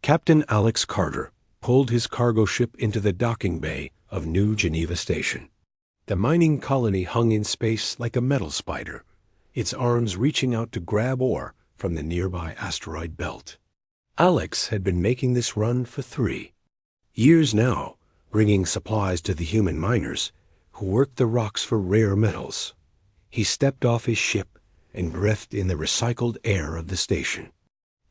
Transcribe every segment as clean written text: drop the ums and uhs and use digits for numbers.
Captain Alex Carter pulled his cargo ship into the docking bay of New Geneva Station. The mining colony hung in space like a metal spider, its arms reaching out to grab ore from the nearby asteroid belt. Alex had been making this run for 3 years now, bringing supplies to the human miners who worked the rocks for rare metals. He stepped off his ship and breathed in the recycled air of the station.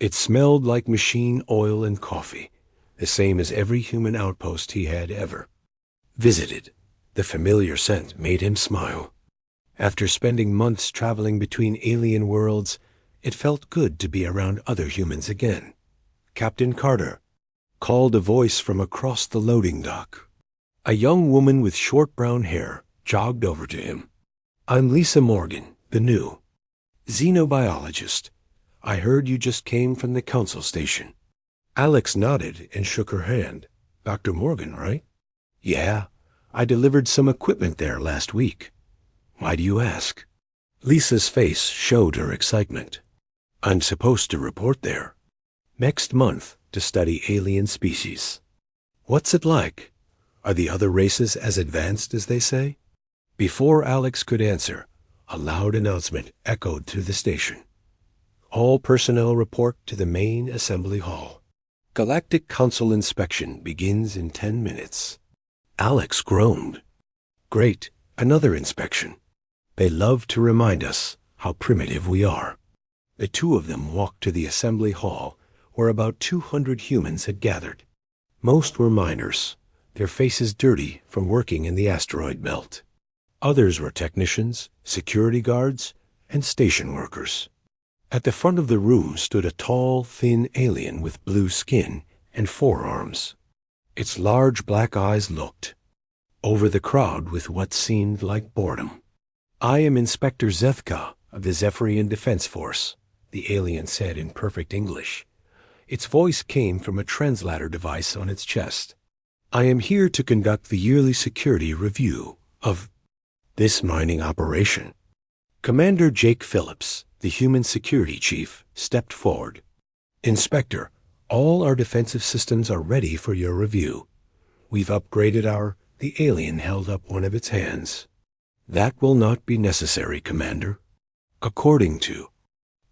It smelled like machine oil and coffee, the same as every human outpost he had ever visited. The familiar scent made him smile. After spending months traveling between alien worlds, it felt good to be around other humans again. "Captain Carter," called a voice from across the loading dock. A young woman with short brown hair jogged over to him. "I'm Lisa Morgan, the new xenobiologist. I heard you just came from the council station." Alex nodded and shook her hand. "Dr. Morgan, right?" "Yeah, I delivered some equipment there last week." "Why do you ask?" Lisa's face showed her excitement. "I'm supposed to report there next month to study alien species." "What's it like? Are the other races as advanced as they say?" Before Alex could answer, a loud announcement echoed through the station. "All personnel report to the main assembly hall. Galactic Council inspection begins in 10 minutes. Alex groaned. "Great, another inspection. They love to remind us how primitive we are." The two of them walked to the assembly hall, where about 200 humans had gathered. Most were miners, their faces dirty from working in the asteroid belt. Others were technicians, security guards, and station workers. At the front of the room stood a tall, thin alien with blue skin and 4 arms. Its large black eyes looked over the crowd with what seemed like boredom. "I am Inspector Zethka of the Zephyrian Defense Force," the alien said in perfect English. Its voice came from a translator device on its chest. "I am here to conduct the yearly security review of this mining operation." Commander Jake Phillips, the human security chief, stepped forward. "Inspector, all our defensive systems are ready for your review. We've upgraded our—" The alien held up one of its hands. "That will not be necessary, Commander. According to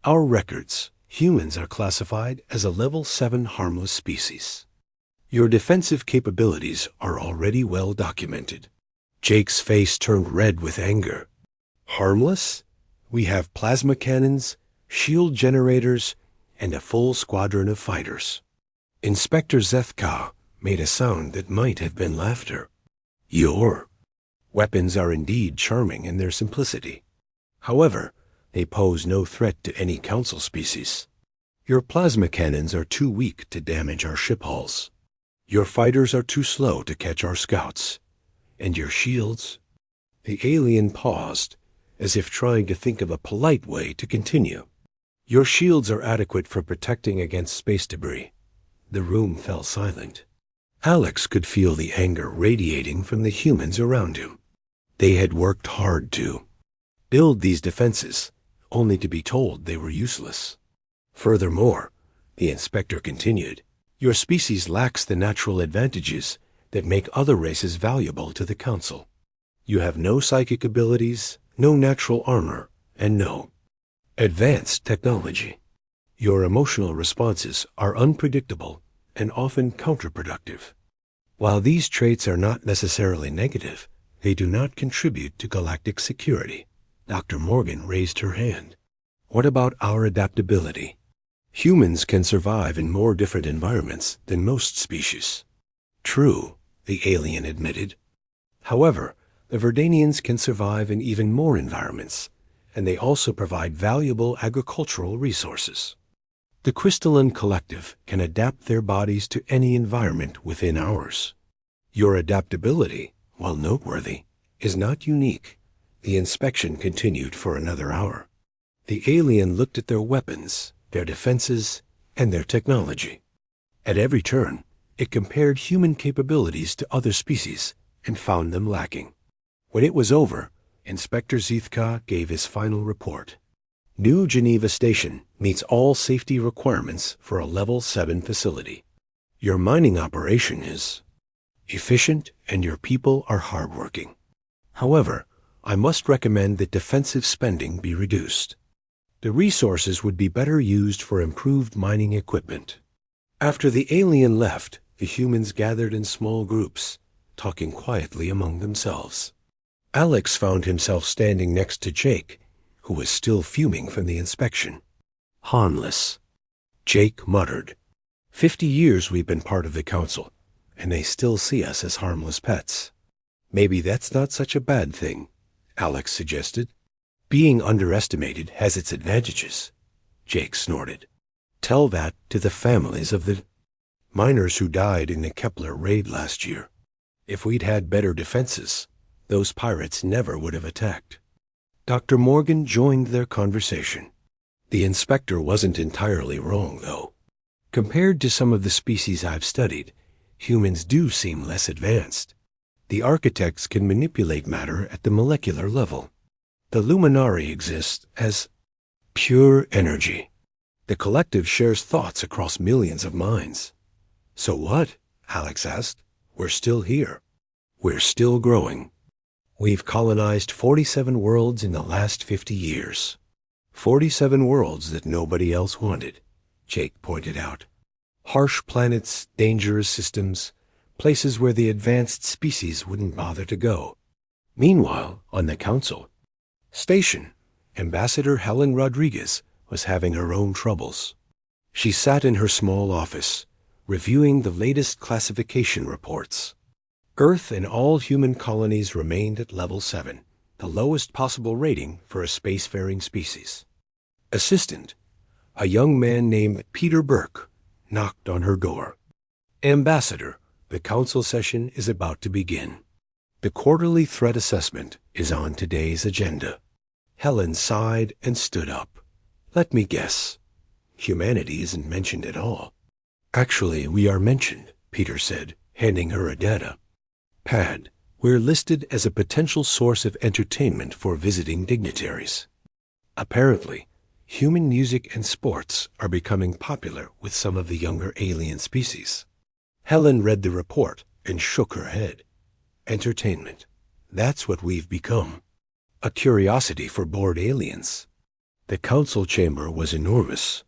our records, humans are classified as a level 7 harmless species. Your defensive capabilities are already well documented." Jake's face turned red with anger. "Harmless? We have plasma cannons, shield generators, and a full squadron of fighters." Inspector Zethka made a sound that might have been laughter. "Your weapons are indeed charming in their simplicity. However, they pose no threat to any council species. Your plasma cannons are too weak to damage our ship hulls. Your fighters are too slow to catch our scouts. And your shields—" The alien paused, as if trying to think of a polite way to continue. "Your shields are adequate for protecting against space debris." The room fell silent. Alex could feel the anger radiating from the humans around him. They had worked hard to build these defenses, only to be told they were useless. "Furthermore," the inspector continued, "your species lacks the natural advantages that make other races valuable to the Council. You have no psychic abilities, no natural armor, and no advanced technology. Your emotional responses are unpredictable and often counterproductive. While these traits are not necessarily negative, they do not contribute to galactic security." Dr. Morgan raised her hand. "What about our adaptability? Humans can survive in more different environments than most species." "True," the alien admitted. "However, the Verdanians can survive in even more environments, and they also provide valuable agricultural resources. The Crystalline Collective can adapt their bodies to any environment within ours. Your adaptability, while noteworthy, is not unique." The inspection continued for another hour. The alien looked at their weapons, their defenses, and their technology. At every turn, it compared human capabilities to other species and found them lacking. When it was over, Inspector Zethka gave his final report. "New Geneva Station meets all safety requirements for a Level 7 facility. Your mining operation is efficient and your people are hardworking. However, I must recommend that defensive spending be reduced. The resources would be better used for improved mining equipment. After the alien left, the humans gathered in small groups, talking quietly among themselves. Alex found himself standing next to Jake, who was still fuming from the inspection. Harmless. Jake muttered, 50 years we've been part of the council, and they still see us as harmless pets. Maybe that's not such a bad thing, Alex suggested. Being underestimated has its advantages, Jake snorted. Tell that to the families of the miners who died in the Kepler raid last year. If we'd had better defenses, those pirates never would have attacked. Dr. Morgan joined their conversation. The inspector wasn't entirely wrong, though. Compared to some of the species I've studied, humans do seem less advanced. The architects can manipulate matter at the molecular level. The Luminari exist as pure energy. The collective shares thoughts across millions of minds. So what? Alex asked. We're still here. We're still growing. We've colonized 47 worlds in the last 50 years. 47 worlds that nobody else wanted, Jake pointed out. Harsh planets, dangerous systems, places where the advanced species wouldn't bother to go. Meanwhile, on the council station, Ambassador Helen Rodriguez was having her own troubles. She sat in her small office, reviewing the latest classification reports. Earth and all human colonies remained at level 7, the lowest possible rating for a spacefaring species. Assistant, a young man named Peter Burke, knocked on her door. Ambassador, the council session is about to begin. The quarterly threat assessment is on today's agenda. Helen sighed and stood up. Let me guess. Humanity isn't mentioned at all. Actually, we are mentioned, Peter said, handing her a data pad. We're listed as a potential source of entertainment for visiting dignitaries. Apparently, human music and sports are becoming popular with some of the younger alien species. Helen read the report and shook her head. Entertainment. That's what we've become. A curiosity for bored aliens. The council chamber was enormous,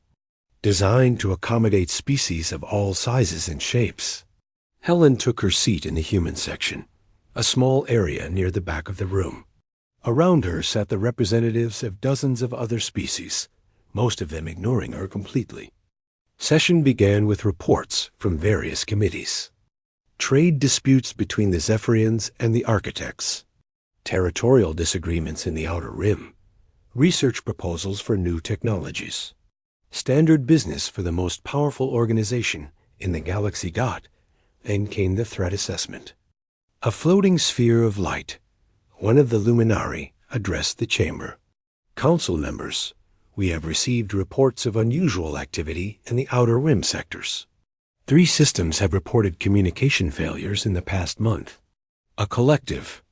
designed to accommodate species of all sizes and shapes. Helen took her seat in the human section, a small area near the back of the room. Around her sat the representatives of dozens of other species, most of them ignoring her completely. Session began with reports from various committees. Trade disputes between the Zephyrians and the Architects, territorial disagreements in the Outer Rim, research proposals for new technologies, standard business for the most powerful organization in the galaxy dot, then came the threat assessment. A floating sphere of light, one of the Luminari, addressed the chamber. Council members, we have received reports of unusual activity in the Outer Rim sectors. 3 systems have reported communication failures in the past month. A collective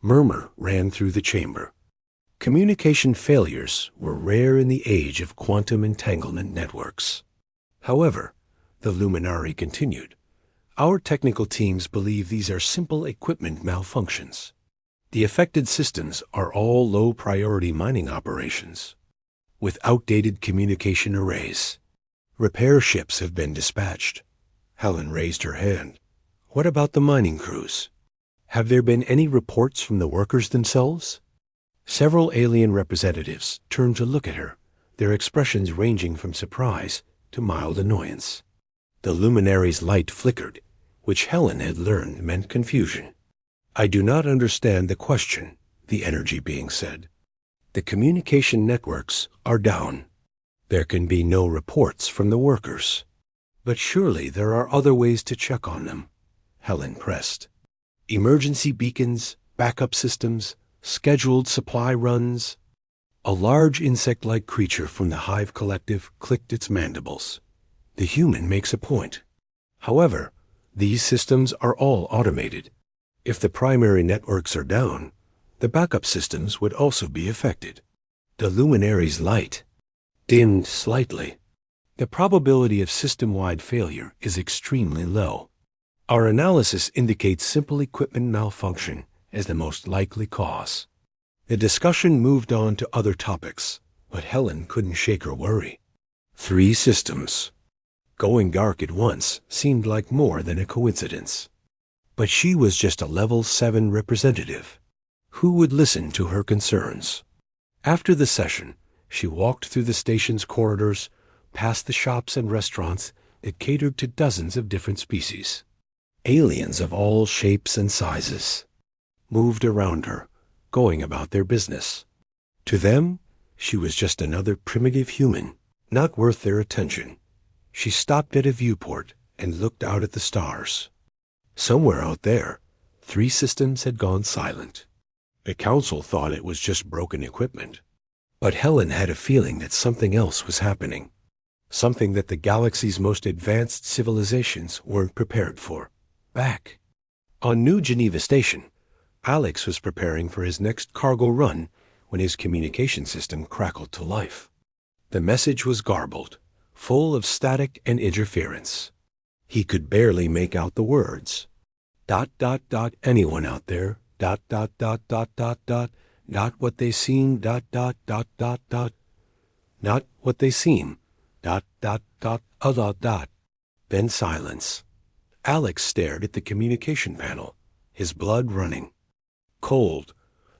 murmur ran through the chamber. Communication failures were rare in the age of quantum entanglement networks. However, the Luminari continued, our technical teams believe these are simple equipment malfunctions. The affected systems are all low-priority mining operations with outdated communication arrays. Repair ships have been dispatched. Helen raised her hand. What about the mining crews? Have there been any reports from the workers themselves? Several alien representatives turned to look at her, their expressions ranging from surprise to mild annoyance. The Luminary's light flickered, which Helen had learned meant confusion. I do not understand the question, the energy being said. The communication networks are down. There can be no reports from the workers. But surely there are other ways to check on them, Helen pressed. Emergency beacons, backup systems, scheduled supply runs. A large insect-like creature from the Hive Collective clicked its mandibles. The human makes a point. However, these systems are all automated. If the primary networks are down, the backup systems would also be affected. The Luminary's light dimmed slightly. The probability of system-wide failure is extremely low. Our analysis indicates simple equipment malfunction as the most likely cause. The discussion moved on to other topics, but Helen couldn't shake her worry. 3 systems going dark at once seemed like more than a coincidence. But she was just a level 7 representative. Who would listen to her concerns? After the session, she walked through the station's corridors, past the shops and restaurants that catered to dozens of different species. Aliens of all shapes and sizes moved around her, going about their business. To them, she was just another primitive human, not worth their attention. She stopped at a viewport and looked out at the stars. Somewhere out there, 3 systems had gone silent. The council thought it was just broken equipment. But Helen had a feeling that something else was happening. Something that the galaxy's most advanced civilizations weren't prepared for. Back on New Geneva Station, Alex was preparing for his next cargo run when his communication system crackled to life. The message was garbled, full of static and interference. He could barely make out the words. ... anyone out there, ... not what they seem, ... not what they seem, ... Then silence. Alex stared at the communication panel, his blood running. Cold.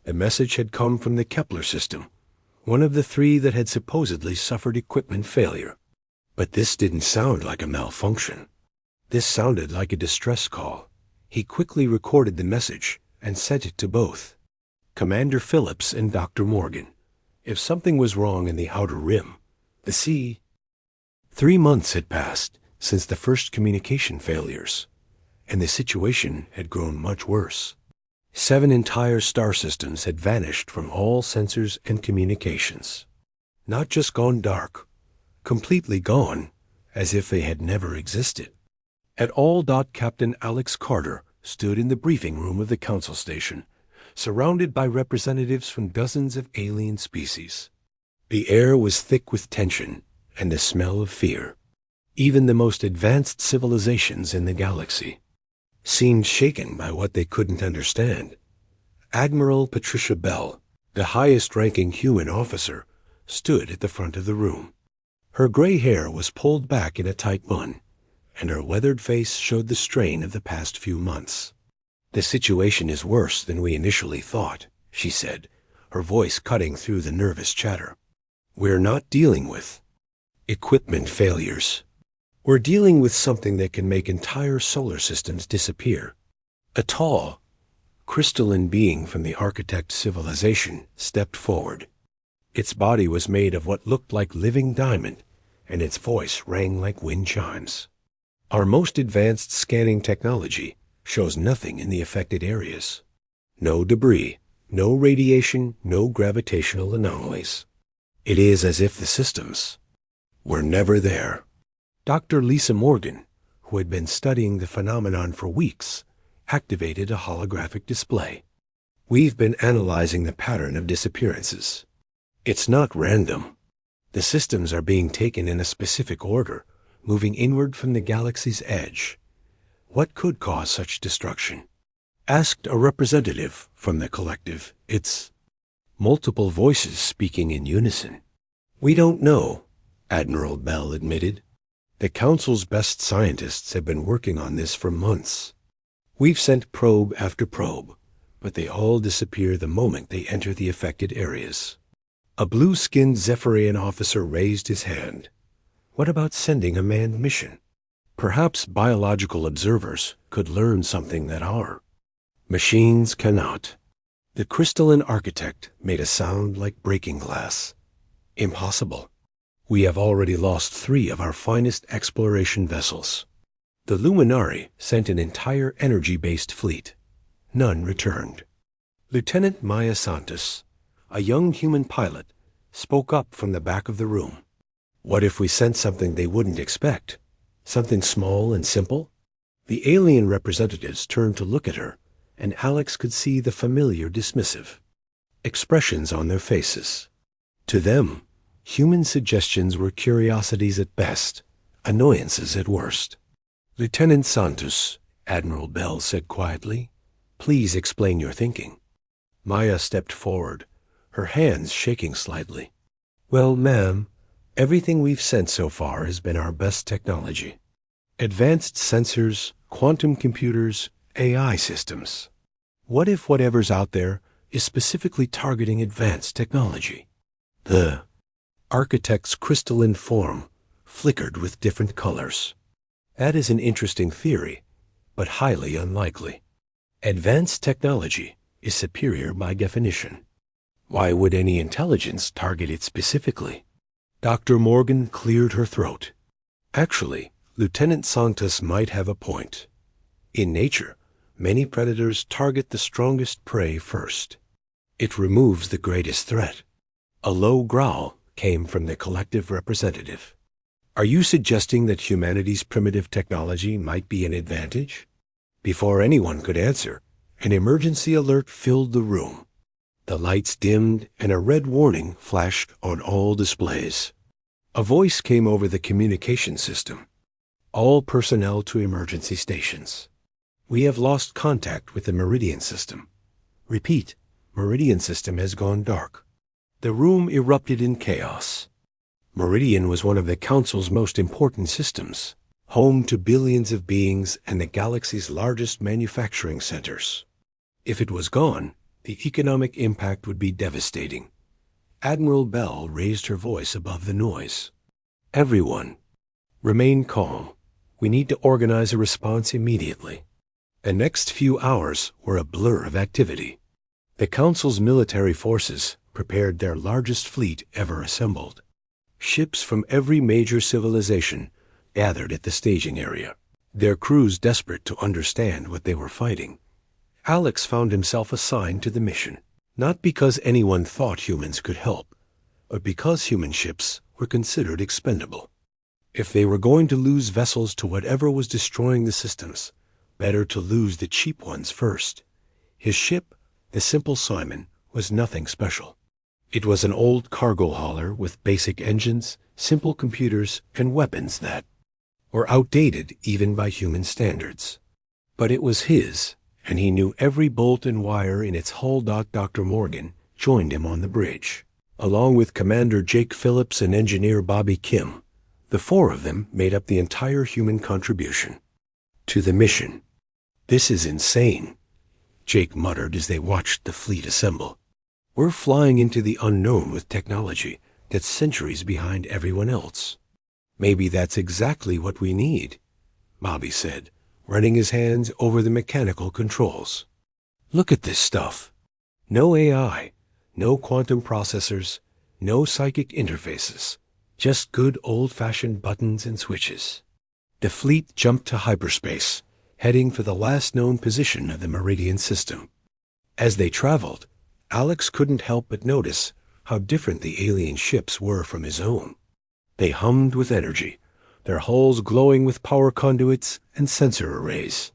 The message had come from the Kepler system, one of the 3 that had supposedly suffered equipment failure. But this didn't sound like a malfunction. This sounded like a distress call. He quickly recorded the message and sent it to both Commander Phillips and Dr. Morgan. If something was wrong in the outer rim, the sea... 3 months had passed since the first communication failures, and the situation had grown much worse. 7 entire star systems had vanished from all sensors and communications. Not just gone dark, completely gone, as if they had never existed. At all. Captain Alex Carter stood in the briefing room of the council station, surrounded by representatives from dozens of alien species. The air was thick with tension and the smell of fear. Even the most advanced civilizations in the galaxy seemed shaken by what they couldn't understand. Admiral Patricia Bell, the highest-ranking human officer, stood at the front of the room. Her gray hair was pulled back in a tight bun, and her weathered face showed the strain of the past few months. "The situation is worse than we initially thought," she said, her voice cutting through the nervous chatter. "We're not dealing with equipment failures. We're dealing with something that can make entire solar systems disappear." A tall, crystalline being from the architect civilization stepped forward. Its body was made of what looked like living diamond, and its voice rang like wind chimes. "Our most advanced scanning technology shows nothing in the affected areas. No debris, no radiation, no gravitational anomalies. It is as if the systems were never there." Dr. Lisa Morgan, who had been studying the phenomenon for weeks, activated a holographic display. "We've been analyzing the pattern of disappearances. It's not random. The systems are being taken in a specific order, moving inward from the galaxy's edge. What could cause such destruction?" asked a representative from the collective. "It's..." Multiple voices speaking in unison. "We don't know," Admiral Bell admitted. "The Council's best scientists have been working on this for months. We've sent probe after probe, but they all disappear the moment they enter the affected areas." A blue-skinned Zephyrian officer raised his hand. "What about sending a manned mission? Perhaps biological observers could learn something that our machines cannot." The crystalline architect made a sound like breaking glass. "Impossible. We have already lost 3 of our finest exploration vessels. The Luminari sent an entire energy-based fleet. None returned." Lieutenant Maya Santos, a young human pilot, spoke up from the back of the room. "What if we sent something they wouldn't expect? Something small and simple?" The alien representatives turned to look at her, and Alex could see the familiar dismissive expressions on their faces. To them, Human suggestions were curiosities at best, annoyances at worst. "Lieutenant Santos," Admiral Bell said quietly, "please explain your thinking." Maya stepped forward, her hands shaking slightly. "Well, ma'am, everything we've sent so far has been our best technology. Advanced sensors, quantum computers, AI systems. What if whatever's out there is specifically targeting advanced technology?" The architect's crystalline form flickered with different colors. "That is an interesting theory, but highly unlikely. Advanced technology is superior by definition. Why would any intelligence target it specifically?" Dr. Morgan cleared her throat. "Actually, Lieutenant Santos might have a point. In nature, many predators target the strongest prey first. It removes the greatest threat." A low growl came from the collective representative. "Are you suggesting that humanity's primitive technology might be an advantage?" Before anyone could answer, an emergency alert filled the room. The lights dimmed and a red warning flashed on all displays. A voice came over the communication system. "All personnel to emergency stations. We have lost contact with the Meridian system. Repeat, Meridian system has gone dark." The room erupted in chaos. Meridian was one of the Council's most important systems, home to billions of beings and the galaxy's largest manufacturing centers. If it was gone, the economic impact would be devastating. Admiral Bell raised her voice above the noise. "Everyone, remain calm. We need to organize a response immediately." The next few hours were a blur of activity. The Council's military forces prepared their largest fleet ever assembled. Ships from every major civilization gathered at the staging area, their crews desperate to understand what they were fighting. Alex found himself assigned to the mission, not because anyone thought humans could help, but because human ships were considered expendable. If they were going to lose vessels to whatever was destroying the systems, better to lose the cheap ones first. His ship, the Simple Simon, was nothing special. It was an old cargo hauler with basic engines, simple computers, and weapons that were outdated even by human standards. But it was his, and he knew every bolt and wire in its hull. Dr. Morgan joined him on the bridge, along with Commander Jake Phillips and Engineer Bobby Kim. The four of them made up the entire human contribution to the mission. "This is insane," Jake muttered as they watched the fleet assemble. "We're flying into the unknown with technology that's centuries behind everyone else." "Maybe that's exactly what we need," Bobby said, running his hands over the mechanical controls. "Look at this stuff. No AI, no quantum processors, no psychic interfaces. Just good old-fashioned buttons and switches." The fleet jumped to hyperspace, heading for the last known position of the Meridian system. As they traveled, Alex couldn't help but notice how different the alien ships were from his own. They hummed with energy, their hulls glowing with power conduits and sensor arrays.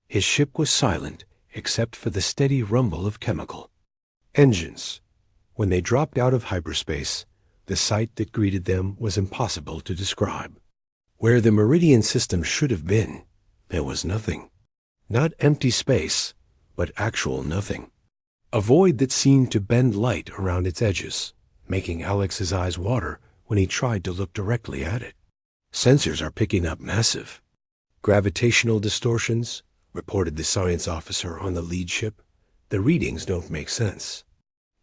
His ship was silent except for the steady rumble of chemical engines. When they dropped out of hyperspace, the sight that greeted them was impossible to describe. Where the Meridian system should have been, there was nothing. Not empty space, but actual nothing. A void that seemed to bend light around its edges, making Alex's eyes water when he tried to look directly at it. "Sensors are picking up massive gravitational distortions," reported the science officer on the lead ship. "The readings don't make sense.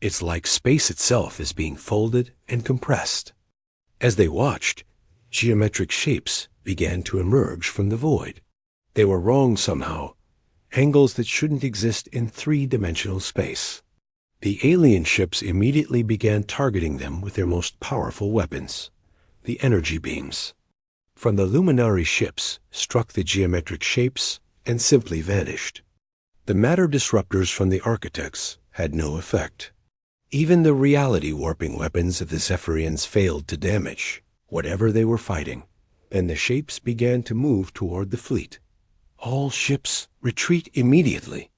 It's like space itself is being folded and compressed." As they watched, geometric shapes began to emerge from the void. They were wrong somehow, angles that shouldn't exist in three-dimensional space. The alien ships immediately began targeting them with their most powerful weapons, the energy beams. From the luminary ships struck the geometric shapes and simply vanished. The matter disruptors from the architects had no effect. Even the reality-warping weapons of the Zephyrians failed to damage whatever they were fighting, and the shapes began to move toward the fleet. "All ships retreat immediately,"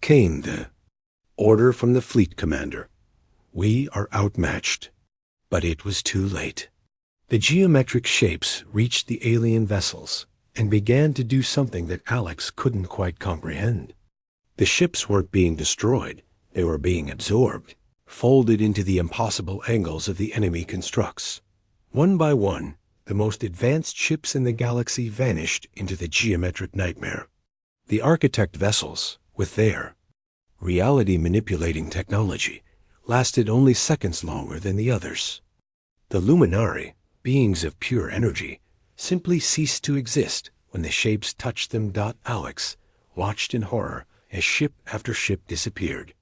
came the order from the fleet commander. "We are outmatched." But it was too late. The geometric shapes reached the alien vessels and began to do something that Alex couldn't quite comprehend. The ships weren't being destroyed, they were being absorbed, folded into the impossible angles of the enemy constructs. One by one, the most advanced ships in the galaxy vanished into the geometric nightmare. The architect vessels, with their reality-manipulating technology, lasted only seconds longer than the others. The Luminari, beings of pure energy, simply ceased to exist when the shapes touched them. Alex watched in horror as ship after ship disappeared.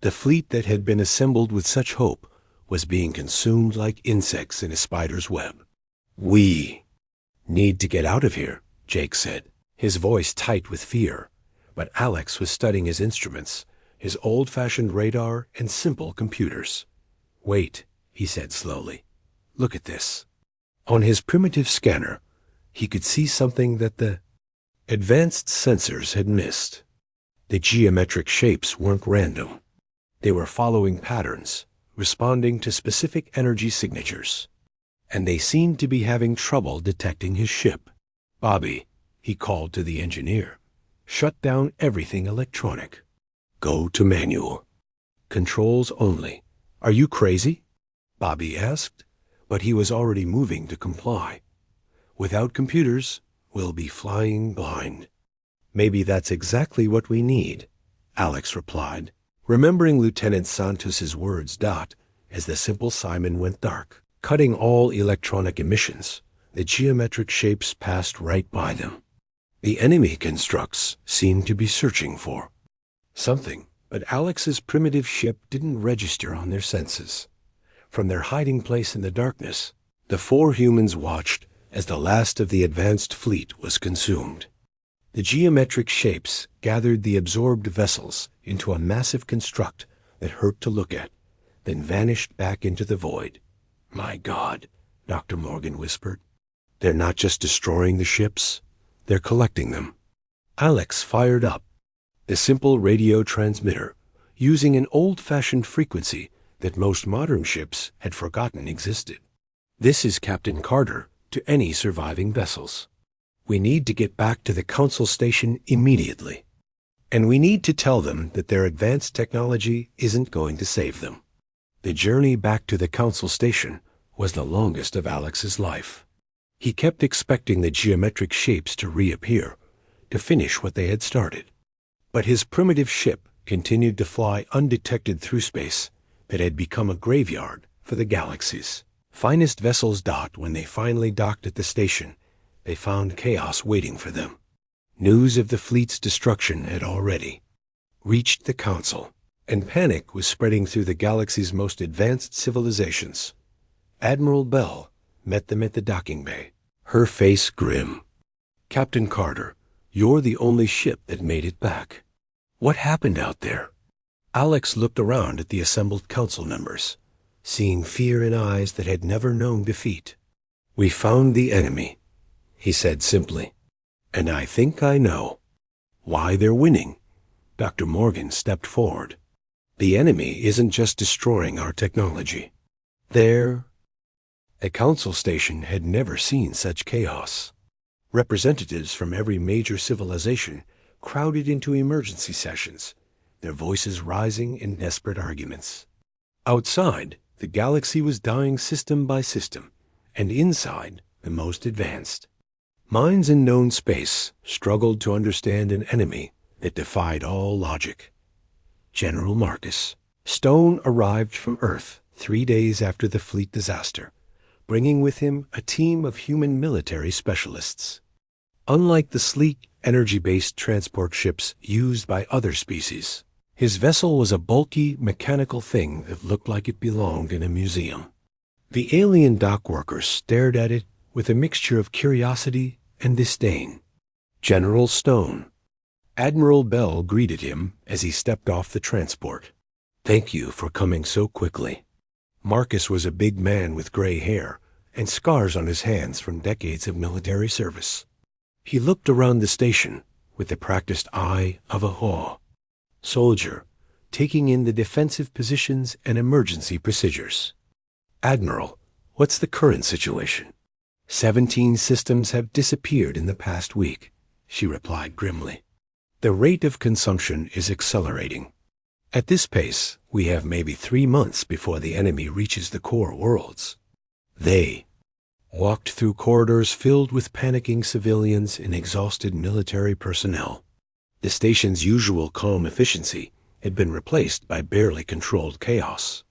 The fleet that had been assembled with such hope was being consumed like insects in a spider's web. "We need to get out of here," Jake said, his voice tight with fear. But Alex was studying his instruments, his old-fashioned radar and simple computers. "Wait," he said slowly. "Look at this." On his primitive scanner, he could see something that the advanced sensors had missed. The geometric shapes weren't random. They were following patterns, responding to specific energy signatures. And they seemed to be having trouble detecting his ship. "Bobby," he called to the engineer, "shut down everything electronic. Go to manual. Controls only." "Are you crazy?" Bobby asked, but he was already moving to comply. "Without computers, we'll be flying blind." "Maybe that's exactly what we need," Alex replied, remembering Lieutenant Santos's words. As the simple Simon went dark, cutting all electronic emissions, the geometric shapes passed right by them. The enemy constructs seemed to be searching for something, but Alex's primitive ship didn't register on their senses. From their hiding place in the darkness, the four humans watched as the last of the advanced fleet was consumed. The geometric shapes gathered the absorbed vessels into a massive construct that hurt to look at, then vanished back into the void. "My God," Dr. Morgan whispered. "They're not just destroying the ships, they're collecting them." Alex fired up the simple radio transmitter, using an old-fashioned frequency that most modern ships had forgotten existed. "This is Captain Carter to any surviving vessels. We need to get back to the Council Station immediately. And we need to tell them that their advanced technology isn't going to save them." The journey back to the Council Station was the longest of Alex's life. He kept expecting the geometric shapes to reappear, to finish what they had started. But his primitive ship continued to fly undetected through space that had become a graveyard for the galaxy's finest vessels. When they finally docked at the station, they found chaos waiting for them. News of the fleet's destruction had already reached the Council, and panic was spreading through the galaxy's most advanced civilizations. Admiral Bell met them at the docking bay, her face grim. "Captain Carter, you're the only ship that made it back. What happened out there?" Alex looked around at the assembled council members, seeing fear in eyes that had never known defeat. "We found the enemy," he said simply. "And I think I know why they're winning." Dr. Morgan stepped forward. "The enemy isn't just destroying our technology. They're—" A council station had never seen such chaos. Representatives from every major civilization crowded into emergency sessions, their voices rising in desperate arguments. Outside, the galaxy was dying system by system, and inside, the most advanced minds in known space struggled to understand an enemy that defied all logic. General Marcus Stone arrived from Earth 3 days after the fleet disaster, bringing with him a team of human military specialists. Unlike the sleek, energy-based transport ships used by other species, his vessel was a bulky, mechanical thing that looked like it belonged in a museum. The alien dock workers stared at it with a mixture of curiosity and disdain. "General Stone." Admiral Bell greeted him as he stepped off the transport. "Thank you for coming so quickly." Marcus was a big man with gray hair and scars on his hands from decades of military service. He looked around the station with the practiced eye of a soldier, taking in the defensive positions and emergency procedures. Admiral, what's the current situation? 17 systems have disappeared in the past week, she replied grimly. The rate of consumption is accelerating. At this pace, we have maybe 3 months before the enemy reaches the core worlds. They walked through corridors filled with panicking civilians and exhausted military personnel. The station's usual calm efficiency had been replaced by barely controlled chaos.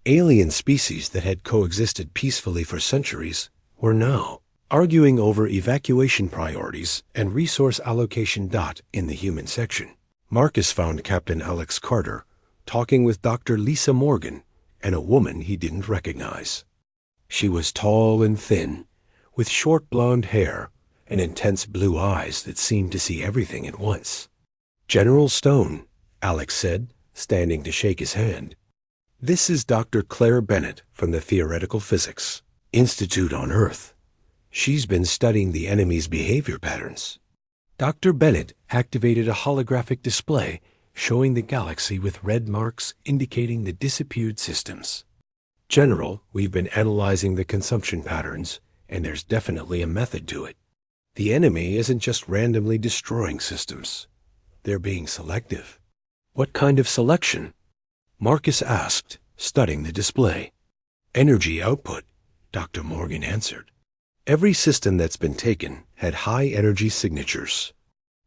Alien species that had coexisted peacefully for centuries were now arguing over evacuation priorities and resource allocation. In the human section, Marcus found Captain Alex Carter talking with Dr. Lisa Morgan and a woman he didn't recognize. She was tall and thin, with short blonde hair and intense blue eyes that seemed to see everything at once. General Stone, Alex said, standing to shake his hand. This is Dr. Claire Bennett from the Theoretical Physics Institute on Earth. She's been studying the enemy's behavior patterns. Dr. Bennett activated a holographic display showing the galaxy with red marks indicating the disappeared systems. General, we've been analyzing the consumption patterns, and there's definitely a method to it. The enemy isn't just randomly destroying systems. They're being selective. What kind of selection? Marcus asked, studying the display. Energy output, Dr. Morgan answered. Every system that's been taken had high energy signatures.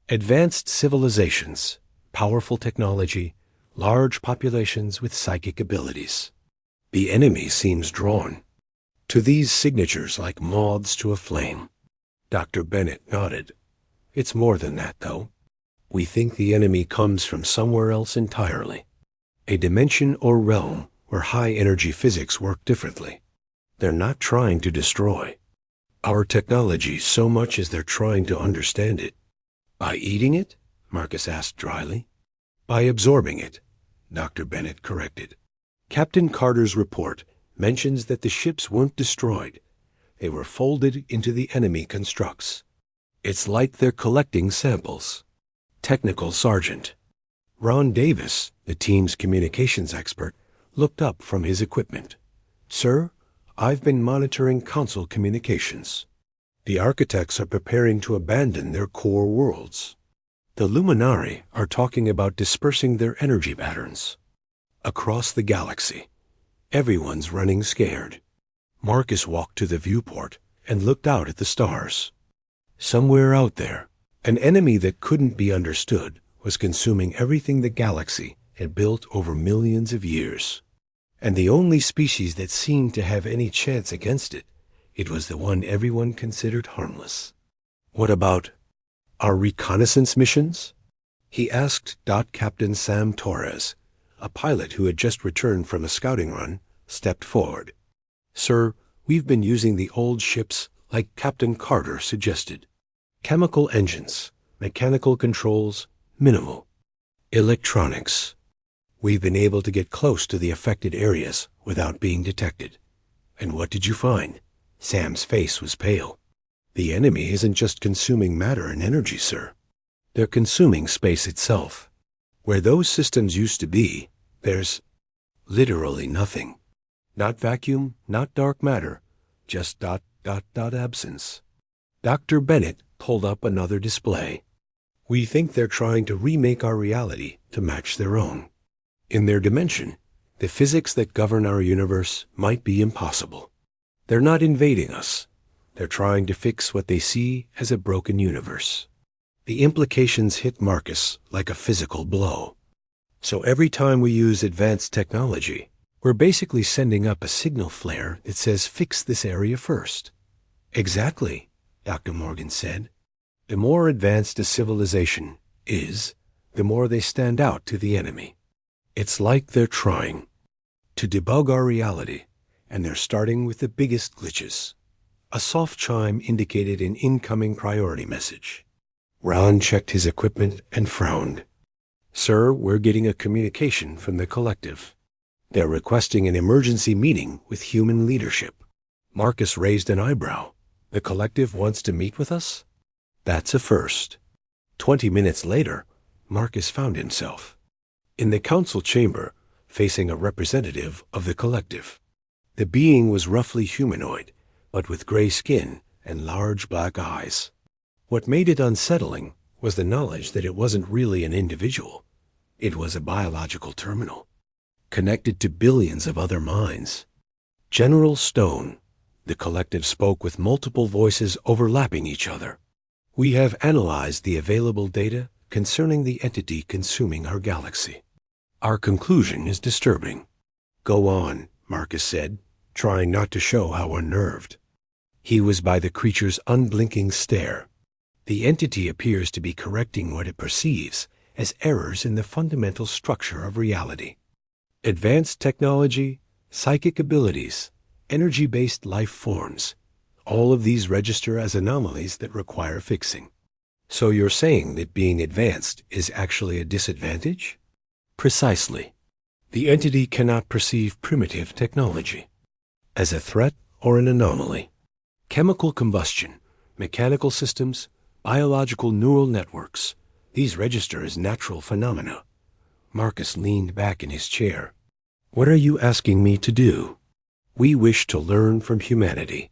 Advanced civilizations, powerful technology, large populations with psychic abilities. The enemy seems drawn to these signatures like moths to a flame. Dr. Bennett nodded. It's more than that, though. We think the enemy comes from somewhere else entirely. A dimension or realm where high-energy physics work differently. They're not trying to destroy our technology so much as they're trying to understand it. By eating it? Marcus asked dryly. By absorbing it, Dr. Bennett corrected. Captain Carter's report mentions that the ships weren't destroyed. They were folded into the enemy constructs. It's like they're collecting samples. Technical Sergeant Ron Davis, the team's communications expert, looked up from his equipment. Sir, I've been monitoring Council communications. The architects are preparing to abandon their core worlds. The Luminari are talking about dispersing their energy patterns across the galaxy. Everyone's running scared. Marcus walked to the viewport and looked out at the stars. Somewhere out there, an enemy that couldn't be understood was consuming everything the galaxy had built over millions of years. And the only species that seemed to have any chance against it, it was the one everyone considered harmless. What about our reconnaissance missions? He asked. Captain Sam Torres, a pilot who had just returned from a scouting run, stepped forward. Sir, we've been using the old ships like Captain Carter suggested. Chemical engines, mechanical controls, minimal. Electronics. We've been able to get close to the affected areas without being detected. And what did you find? Sam's face was pale. The enemy isn't just consuming matter and energy, sir. They're consuming space itself. Where those systems used to be, there's literally nothing. Not vacuum, not dark matter, just absence. Dr. Bennett pulled up another display. We think they're trying to remake our reality to match their own. In their dimension, the physics that govern our universe might be impossible. They're not invading us. They're trying to fix what they see as a broken universe. The implications hit Marcus like a physical blow. So every time we use advanced technology, we're basically sending up a signal flare that says fix this area first. Exactly, Dr. Morgan said. The more advanced a civilization is, the more they stand out to the enemy. It's like they're trying to debug our reality, and they're starting with the biggest glitches. A soft chime indicated an incoming priority message. Ron checked his equipment and frowned. Sir, we're getting a communication from the collective. They're requesting an emergency meeting with human leadership. Marcus raised an eyebrow. The collective wants to meet with us? That's a first. 20 minutes later, Marcus found himself in the council chamber, facing a representative of the collective. The being was roughly humanoid, but with gray skin and large black eyes. What made it unsettling was the knowledge that it wasn't really an individual. It was a biological terminal, connected to billions of other minds. General Stone, the collective spoke with multiple voices overlapping each other. We have analyzed the available data concerning the entity consuming our galaxy. Our conclusion is disturbing. Go on, Marcus said, trying not to show how unnerved. He was by the creature's unblinking stare. The entity appears to be correcting what it perceives as errors in the fundamental structure of reality. Advanced technology, psychic abilities, energy-based life forms, all of these register as anomalies that require fixing. So you're saying that being advanced is actually a disadvantage? Precisely. The entity cannot perceive primitive technology as a threat or an anomaly. Chemical combustion, mechanical systems, biological neural networks, these register as natural phenomena. Marcus leaned back in his chair. What are you asking me to do? We wish to learn from humanity.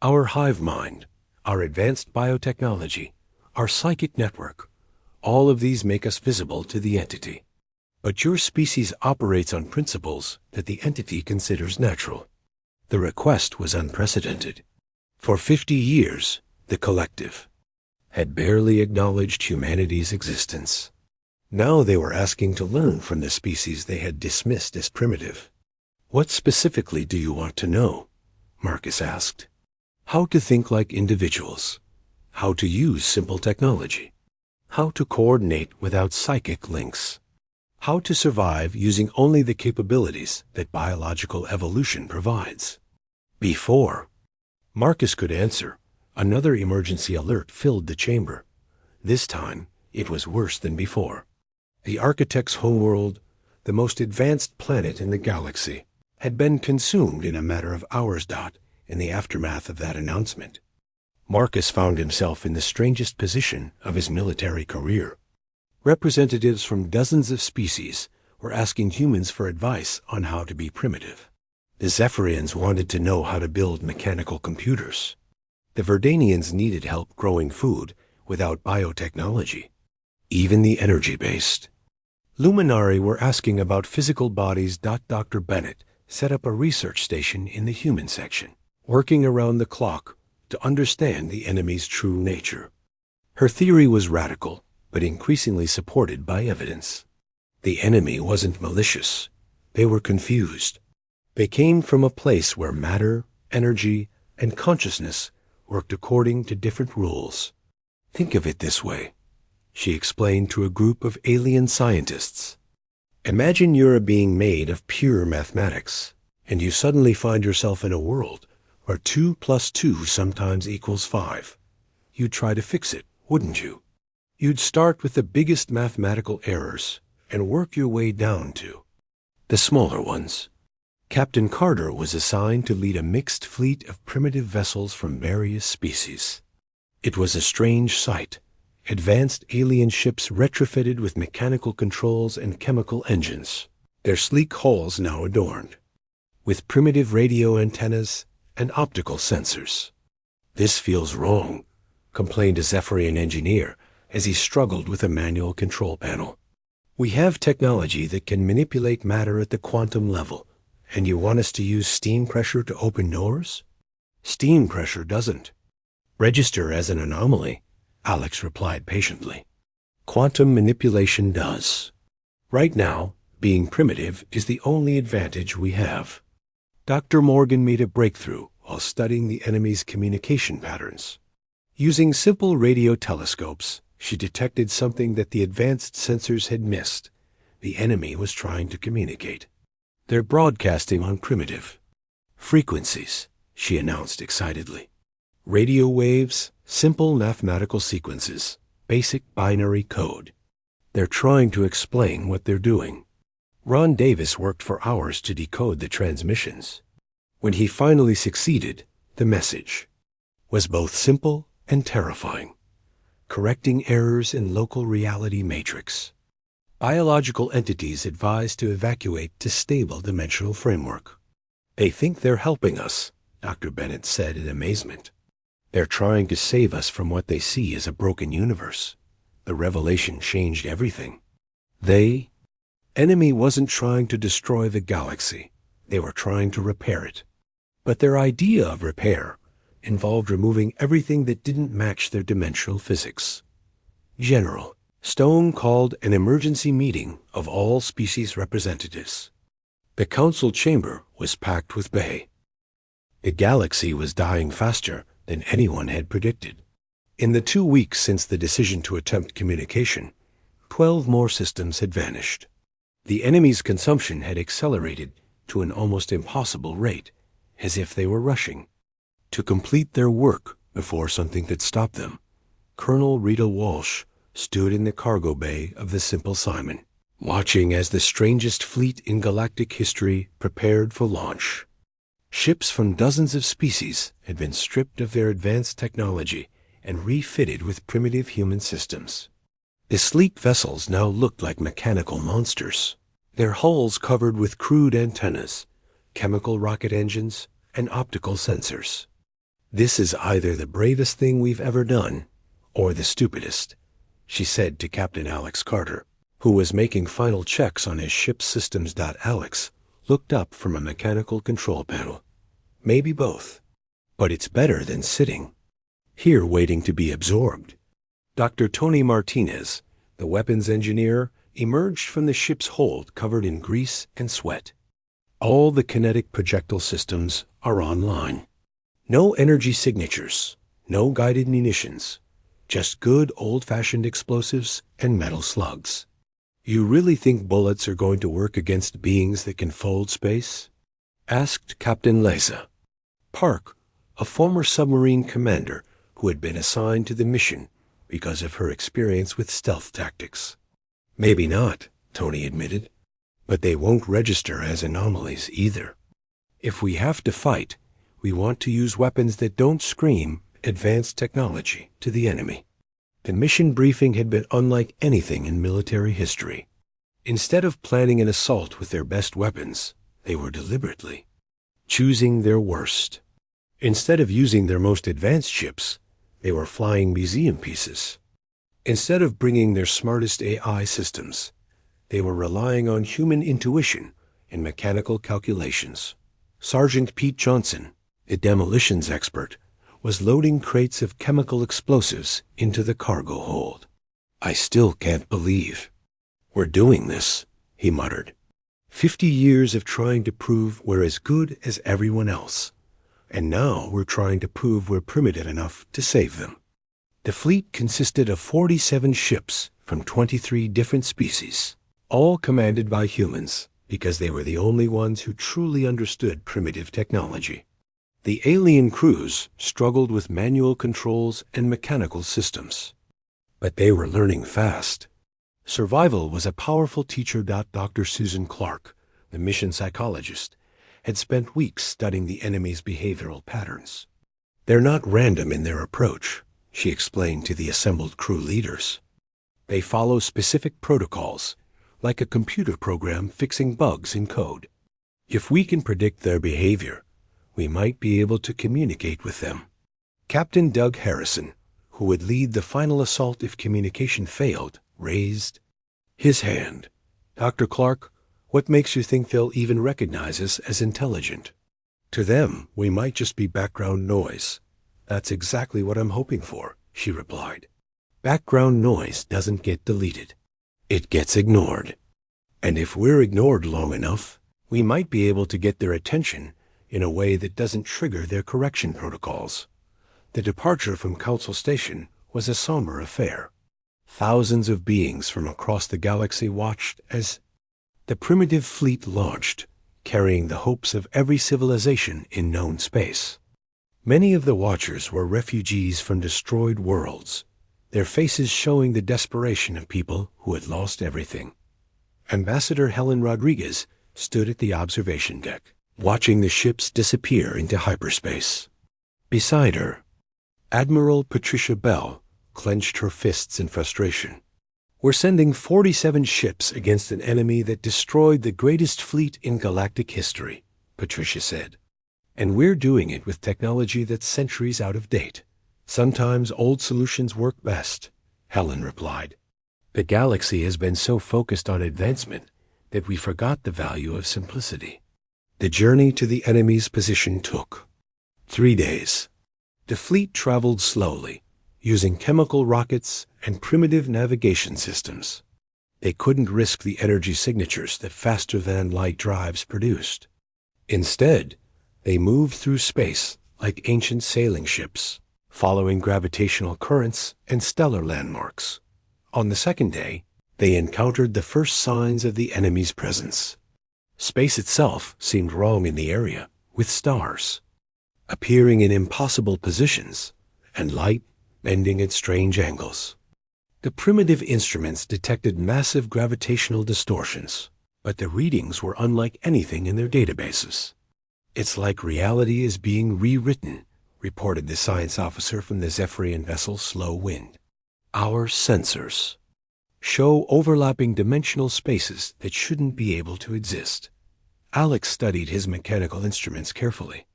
Our hive mind, our advanced biotechnology, our psychic network, all of these make us visible to the entity. But your species operates on principles that the entity considers natural. The request was unprecedented. For 50 years, the collective had barely acknowledged humanity's existence. Now they were asking to learn from the species they had dismissed as primitive. What specifically do you want to know? Marcus asked. How to think like individuals. How to use simple technology. How to coordinate without psychic links. How to survive using only the capabilities that biological evolution provides. Before Marcus could answer, another emergency alert filled the chamber. This time, it was worse than before. The architect's homeworld, the most advanced planet in the galaxy, had been consumed in a matter of hours. In the aftermath of that announcement, Marcus found himself in the strangest position of his military career. Representatives from dozens of species were asking humans for advice on how to be primitive. The Zephyrians wanted to know how to build mechanical computers. The Verdanians needed help growing food without biotechnology, even the energy-based. Luminari were asking about physical bodies. Dr. Bennett set up a research station in the human section, working around the clock to understand the enemy's true nature. Her theory was radical, but increasingly supported by evidence. The enemy wasn't malicious. They were confused. They came from a place where matter, energy, and consciousness worked according to different rules. Think of it this way, she explained to a group of alien scientists. Imagine you're a being made of pure mathematics, and you suddenly find yourself in a world where 2 + 2 sometimes equals 5. You'd try to fix it, wouldn't you? You'd start with the biggest mathematical errors and work your way down to the smaller ones. Captain Carter was assigned to lead a mixed fleet of primitive vessels from various species. It was a strange sight. Advanced alien ships retrofitted with mechanical controls and chemical engines, their sleek hulls now adorned with primitive radio antennas and optical sensors. This feels wrong, complained a Zephyrian engineer as he struggled with a manual control panel. We have technology that can manipulate matter at the quantum level, and you want us to use steam pressure to open doors? Steam pressure doesn't register as an anomaly, Alex replied patiently. Quantum manipulation does. Right now, being primitive is the only advantage we have. Dr. Morgan made a breakthrough while studying the enemy's communication patterns. Using simple radio telescopes, she detected something that the advanced sensors had missed. The enemy was trying to communicate. They're broadcasting on primitive frequencies, she announced excitedly. Radio waves, simple mathematical sequences, basic binary code. They're trying to explain what they're doing. Ron Davis worked for hours to decode the transmissions. When he finally succeeded, the message was both simple and terrifying, correcting errors in local reality matrix. Biological entities advised to evacuate to stable dimensional framework. They think they're helping us, Dr. Bennett said in amazement. They're trying to save us from what they see as a broken universe. The revelation changed everything. Enemy wasn't trying to destroy the galaxy. They were trying to repair it. But their idea of repair involved removing everything that didn't match their dimensional physics. General Stone called an emergency meeting of all species representatives. The council chamber was packed with bay. The galaxy was dying faster than anyone had predicted. In the 2 weeks since the decision to attempt communication, 12 more systems had vanished. The enemy's consumption had accelerated to an almost impossible rate, as if they were rushing to complete their work before something could stop them. Colonel Rita Walsh stood in the cargo bay of the Simple Simon, watching as the strangest fleet in galactic history prepared for launch. Ships from dozens of species had been stripped of their advanced technology and refitted with primitive human systems. The sleek vessels now looked like mechanical monsters, their hulls covered with crude antennas, chemical rocket engines, and optical sensors. "This is either the bravest thing we've ever done, or the stupidest," she said to Captain Alex Carter, who was making final checks on his ship's systems. Alex looked up from a mechanical control panel. "Maybe both. But it's better than sitting here waiting to be absorbed." Dr. Tony Martinez, the weapons engineer, emerged from the ship's hold covered in grease and sweat. "All the kinetic projectile systems are online. No energy signatures, no guided munitions, just good old-fashioned explosives and metal slugs." "You really think bullets are going to work against beings that can fold space?" asked Captain Leza Park, a former submarine commander who had been assigned to the mission because of her experience with stealth tactics. "Maybe not," Tony admitted, "but they won't register as anomalies either. If we have to fight, we want to use weapons that don't scream advanced technology to the enemy." The mission briefing had been unlike anything in military history. Instead of planning an assault with their best weapons, they were deliberately choosing their worst. Instead of using their most advanced ships, they were flying museum pieces. Instead of bringing their smartest AI systems, they were relying on human intuition and mechanical calculations. Sergeant Pete Johnson, a demolitions expert, was loading crates of chemical explosives into the cargo hold. "I still can't believe we're doing this," he muttered. 50 years of trying to prove we're as good as everyone else. And now we're trying to prove we're primitive enough to save them." The fleet consisted of 47 ships from 23 different species, all commanded by humans because they were the only ones who truly understood primitive technology. The alien crews struggled with manual controls and mechanical systems. But they were learning fast. Survival was a powerful teacher. Dr. Susan Clark, the mission psychologist, had spent weeks studying the enemy's behavioral patterns. "They're not random in their approach," she explained to the assembled crew leaders. "They follow specific protocols, like a computer program fixing bugs in code. If we can predict their behavior, we might be able to communicate with them." Captain Doug Harrison, who would lead the final assault if communication failed, raised his hand. "Dr. Clark, what makes you think they'll even recognize us as intelligent?" "To them, we might just be background noise." "That's exactly what I'm hoping for," she replied. "Background noise doesn't get deleted. It gets ignored. And if we're ignored long enough, we might be able to get their attention in a way that doesn't trigger their correction protocols." The departure from Council Station was a somber affair. Thousands of beings from across the galaxy watched as the primitive fleet launched, carrying the hopes of every civilization in known space. Many of the watchers were refugees from destroyed worlds, their faces showing the desperation of people who had lost everything. Ambassador Helen Rodriguez stood at the observation deck, watching the ships disappear into hyperspace. Beside her, Admiral Patricia Bell clenched her fists in frustration. "We're sending 47 ships against an enemy that destroyed the greatest fleet in galactic history. Patricia said. And we're doing it with technology that's centuries out of date. Sometimes old solutions work best, Helen replied. The galaxy has been so focused on advancement that we forgot the value of simplicity. The journey to the enemy's position took 3 days. The fleet traveled slowly, using chemical rockets and primitive navigation systems. They couldn't risk the energy signatures that faster-than-light drives produced. Instead, they moved through space like ancient sailing ships, following gravitational currents and stellar landmarks. On the second day, they encountered the first signs of the enemy's presence. Space itself seemed wrong in the area, with stars appearing in impossible positions and light bending at strange angles. The primitive instruments detected massive gravitational distortions, but the readings were unlike anything in their databases. It's like reality is being rewritten, reported the science officer from the Zephyrian vessel Slow Wind. Our sensors show overlapping dimensional spaces that shouldn't be able to exist. Alex studied his mechanical instruments carefully.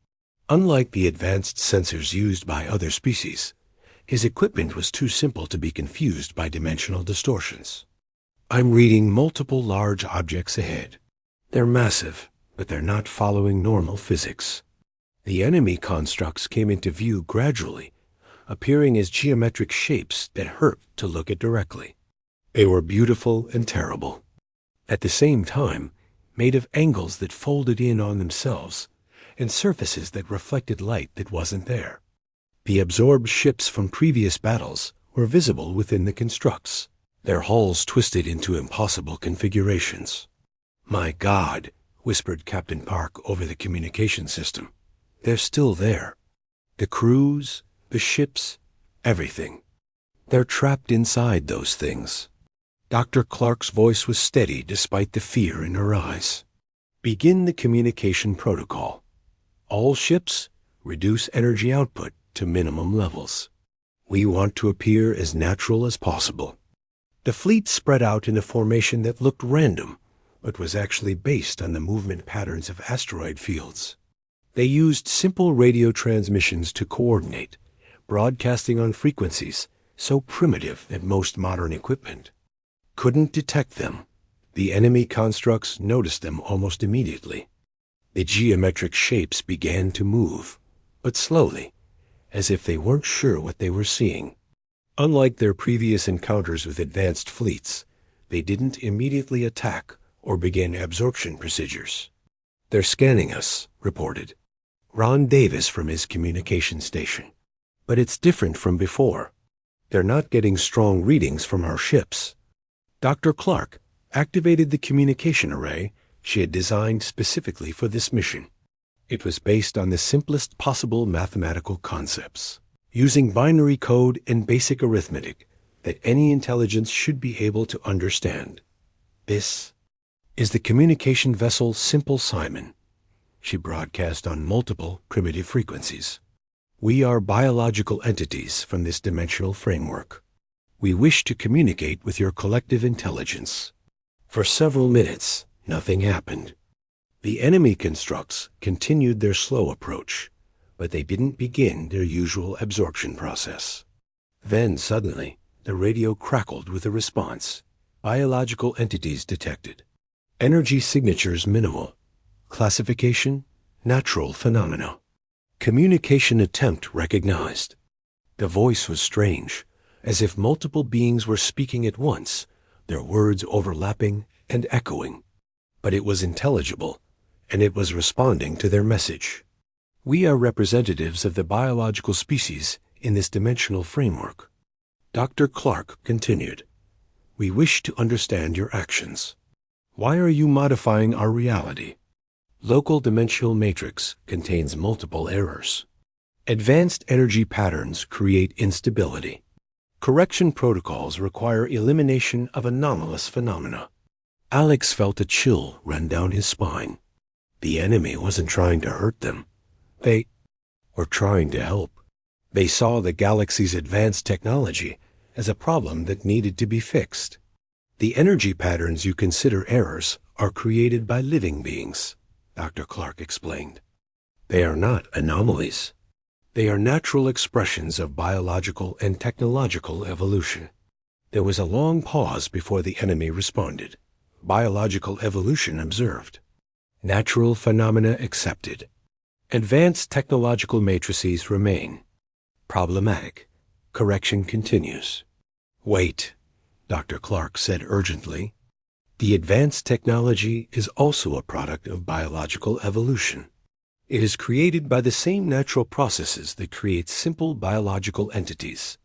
Unlike the advanced sensors used by other species, his equipment was too simple to be confused by dimensional distortions. I'm reading multiple large objects ahead. They're massive, but they're not following normal physics. The enemy constructs came into view gradually, appearing as geometric shapes that hurt to look at directly. They were beautiful and terrible. At the same time, made of angles that folded in on themselves, and surfaces that reflected light that wasn't there. The absorbed ships from previous battles were visible within the constructs, their hulls twisted into impossible configurations. My God, whispered Captain Park over the communication system. They're still there. The crews, the ships, everything. They're trapped inside those things. Dr. Clark's voice was steady despite the fear in her eyes. Begin the communication protocol. All ships, reduce energy output to minimum levels. We want to appear as natural as possible. The fleet spread out in a formation that looked random, but was actually based on the movement patterns of asteroid fields. They used simple radio transmissions to coordinate, broadcasting on frequencies so primitive that most modern equipment couldn't detect them. The enemy constructs noticed them almost immediately. The geometric shapes began to move, but slowly, as if they weren't sure what they were seeing. Unlike their previous encounters with advanced fleets, they didn't immediately attack or begin absorption procedures. They're scanning us, reported Ron Davis from his communication station. But it's different from before. They're not getting strong readings from our ships. Dr. Clark activated the communication array she had designed specifically for this mission. It was based on the simplest possible mathematical concepts, using binary code and basic arithmetic that any intelligence should be able to understand. This is the communication vessel Simple Simon. She broadcast on multiple primitive frequencies. We are biological entities from this dimensional framework. We wish to communicate with your collective intelligence. For several minutes, nothing happened. The enemy constructs continued their slow approach, but they didn't begin their usual absorption process. Then suddenly, the radio crackled with a response. Biological entities detected. Energy signatures minimal. Classification, natural phenomena. Communication attempt recognized. The voice was strange, as if multiple beings were speaking at once, their words overlapping and echoing. But it was intelligible, and it was responding to their message. We are representatives of the biological species in this dimensional framework. Dr. Clark continued. We wish to understand your actions. Why are you modifying our reality? Local dimensional matrix contains multiple errors. Advanced energy patterns create instability. Correction protocols require elimination of anomalous phenomena. Alex felt a chill run down his spine. The enemy wasn't trying to hurt them. They were trying to help. They saw the galaxy's advanced technology as a problem that needed to be fixed. The energy patterns you consider errors are created by living beings. Dr. Clark explained. They are not anomalies. They are natural expressions of biological and technological evolution. There was a long pause before the enemy responded. Biological evolution observed. Natural phenomena accepted. Advanced technological matrices remain. Problematic. Correction continues. Wait, Dr. Clark said urgently. The advanced technology is also a product of biological evolution. It is created by the same natural processes that create simple biological entities.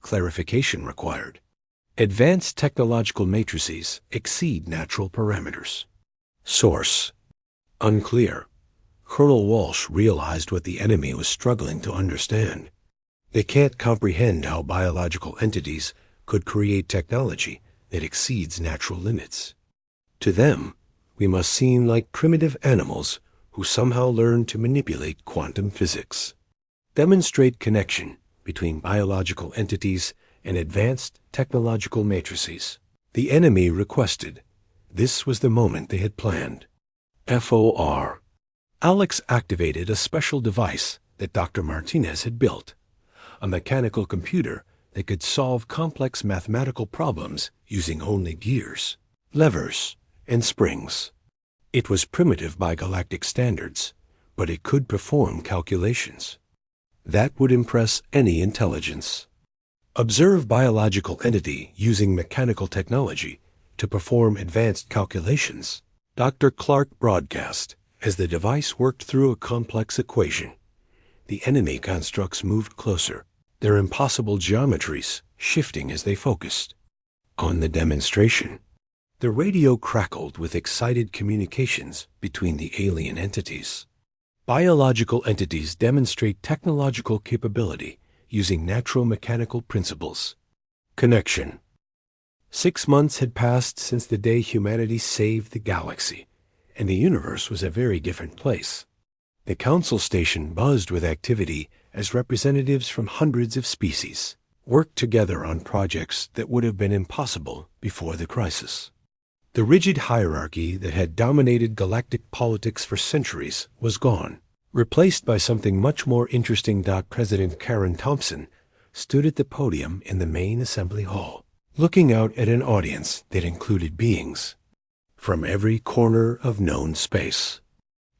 Clarification required. Advanced technological matrices exceed natural parameters. Source: unclear. Colonel Walsh realized what the enemy was struggling to understand. They can't comprehend how biological entities could create technology that exceeds natural limits. To them, we must seem like primitive animals who somehow learn to manipulate quantum physics. Demonstrate connection between biological entities and advanced technological matrices. The enemy requested. This was the moment they had planned. FOR. Alex activated a special device that Dr. Martinez had built, a mechanical computer that could solve complex mathematical problems using only gears, levers, and springs. It was primitive by galactic standards, but it could perform calculations. That would impress any intelligence. Observe biological entity using mechanical technology to perform advanced calculations. Dr. Clark broadcast as the device worked through a complex equation. The enemy constructs moved closer, their impossible geometries shifting as they focused. On the demonstration, the radio crackled with excited communications between the alien entities. Biological entities demonstrate technological capability using natural mechanical principles. Connection. 6 months had passed since the day humanity saved the galaxy, and the universe was a very different place. The council station buzzed with activity as representatives from hundreds of species worked together on projects that would have been impossible before the crisis. The rigid hierarchy that had dominated galactic politics for centuries was gone, replaced by something much more interesting. President Karen Thompson stood at the podium in the main assembly hall, looking out at an audience that included beings from every corner of known space.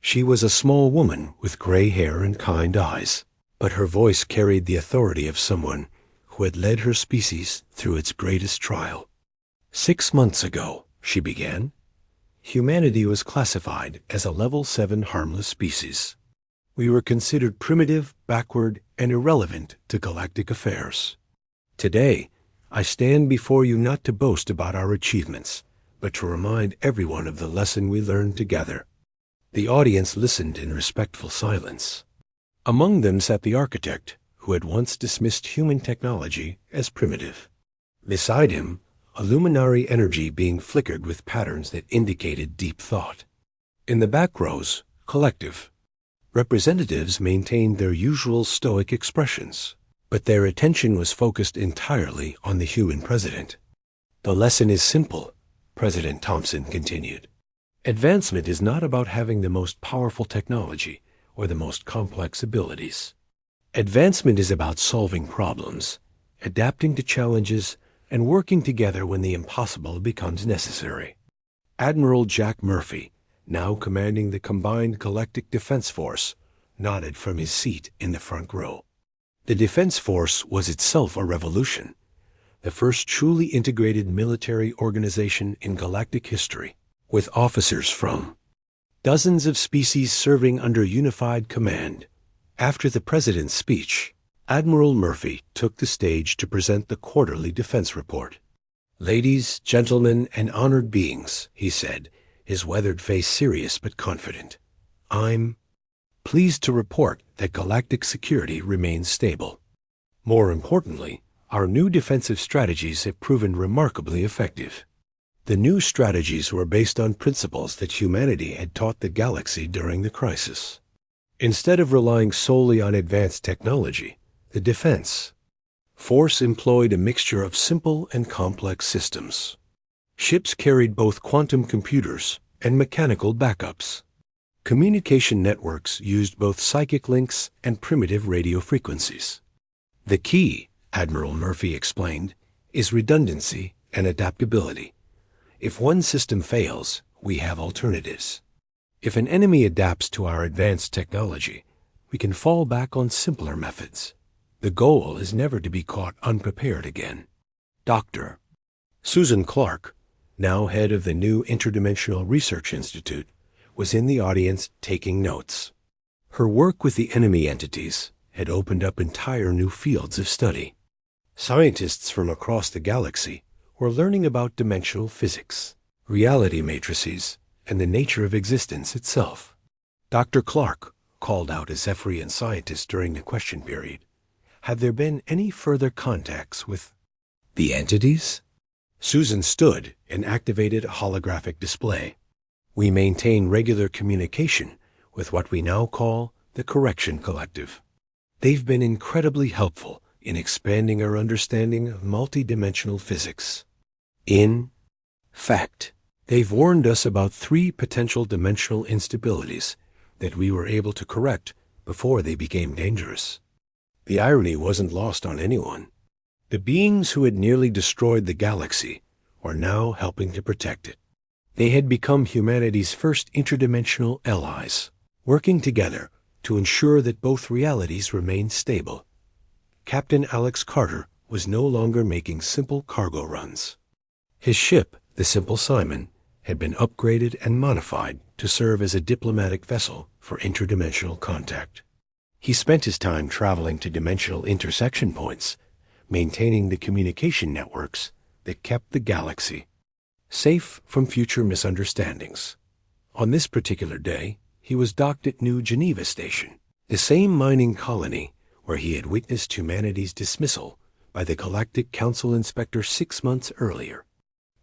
She was a small woman with gray hair and kind eyes, but her voice carried the authority of someone who had led her species through its greatest trial. 6 months ago, she began, humanity was classified as a level 7 harmless species. We were considered primitive, backward, and irrelevant to galactic affairs. Today, I stand before you not to boast about our achievements, but to remind everyone of the lesson we learned together. The audience listened in respectful silence. Among them sat the architect, who had once dismissed human technology as primitive. Beside him, a luminary energy being flickered with patterns that indicated deep thought. In the back rows, collective. Representatives maintained their usual stoic expressions, but their attention was focused entirely on the human president. The lesson is simple, President Thompson continued. Advancement is not about having the most powerful technology or the most complex abilities. Advancement is about solving problems, adapting to challenges, and working together when the impossible becomes necessary. Admiral Jack Murphy, now commanding the Combined Galactic Defense Force, nodded from his seat in the front row. The Defense Force was itself a revolution, the first truly integrated military organization in galactic history, with officers from dozens of species serving under unified command. After the president's speech, Admiral Murphy took the stage to present the quarterly defense report. Ladies, gentlemen, and honored beings, he said, his weathered face serious but confident. I'm pleased to report that galactic security remains stable. More importantly, our new defensive strategies have proven remarkably effective. The new strategies were based on principles that humanity had taught the galaxy during the crisis. Instead of relying solely on advanced technology, the defense force employed a mixture of simple and complex systems. Ships carried both quantum computers and mechanical backups. Communication networks used both psychic links and primitive radio frequencies. The key, Admiral Murphy explained, is redundancy and adaptability. If one system fails, we have alternatives. If an enemy adapts to our advanced technology, we can fall back on simpler methods. The goal is never to be caught unprepared again. Dr. Susan Clark, now head of the new Interdimensional Research Institute, was in the audience taking notes. Her work with the enemy entities had opened up entire new fields of study. Scientists from across the galaxy were learning about dimensional physics, reality matrices, and the nature of existence itself. Dr. Clark called out a Zephyrian scientist during the question period. Had there been any further contacts with the entities? Susan stood and activated a holographic display. We maintain regular communication with what we now call the Correction Collective. They've been incredibly helpful in expanding our understanding of multidimensional physics. In fact, they've warned us about 3 potential dimensional instabilities that we were able to correct before they became dangerous. The irony wasn't lost on anyone. The beings who had nearly destroyed the galaxy were now helping to protect it. They had become humanity's first interdimensional allies, working together to ensure that both realities remained stable. Captain Alex Carter was no longer making simple cargo runs. His ship, the Simple Simon, had been upgraded and modified to serve as a diplomatic vessel for interdimensional contact. He spent his time traveling to dimensional intersection points, maintaining the communication networks that kept the galaxy safe from future misunderstandings. On this particular day, he was docked at New Geneva Station, the same mining colony where he had witnessed humanity's dismissal by the Galactic Council Inspector 6 months earlier.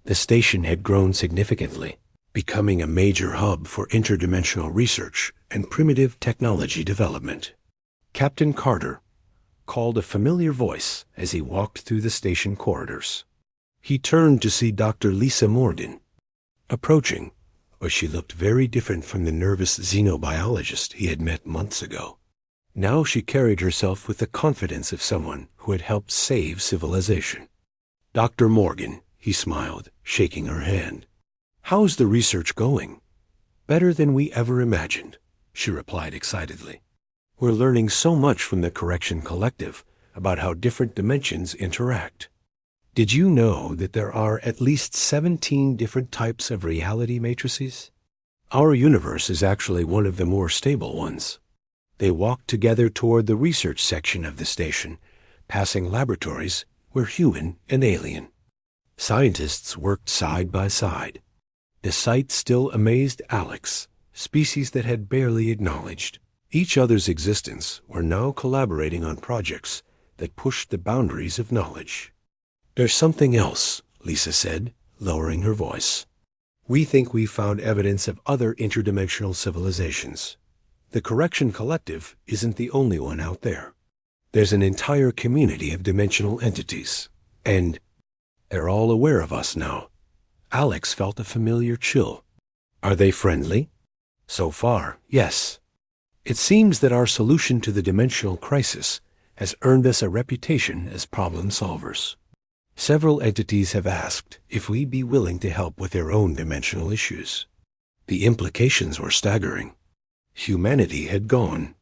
The station had grown significantly, becoming a major hub for interdimensional research and primitive technology development. Captain Carter called a familiar voice as he walked through the station corridors. He turned to see Dr. Lisa Morgan approaching, but she looked very different from the nervous xenobiologist he had met months ago. Now she carried herself with the confidence of someone who had helped save civilization. Dr. Morgan, he smiled, shaking her hand. "How's the research going?" "Better than we ever imagined," she replied excitedly. "We're learning so much from the Correction Collective about how different dimensions interact. Did you know that there are at least 17 different types of reality matrices? Our universe is actually one of the more stable ones." They walked together toward the research section of the station, passing laboratories where human and alien. Scientists worked side by side. The sight still amazed Alex, species that had barely acknowledged each other's existence were now collaborating on projects that pushed the boundaries of knowledge. "There's something else," Lisa said, lowering her voice. "We think we've found evidence of other interdimensional civilizations. The Correction Collective isn't the only one out there. There's an entire community of dimensional entities, and they're all aware of us now." Alex felt a familiar chill. "Are they friendly?" "So far, yes. It seems that our solution to the dimensional crisis has earned us a reputation as problem solvers. Several entities have asked if we'd be willing to help with their own dimensional issues." The implications were staggering. Humanity had gone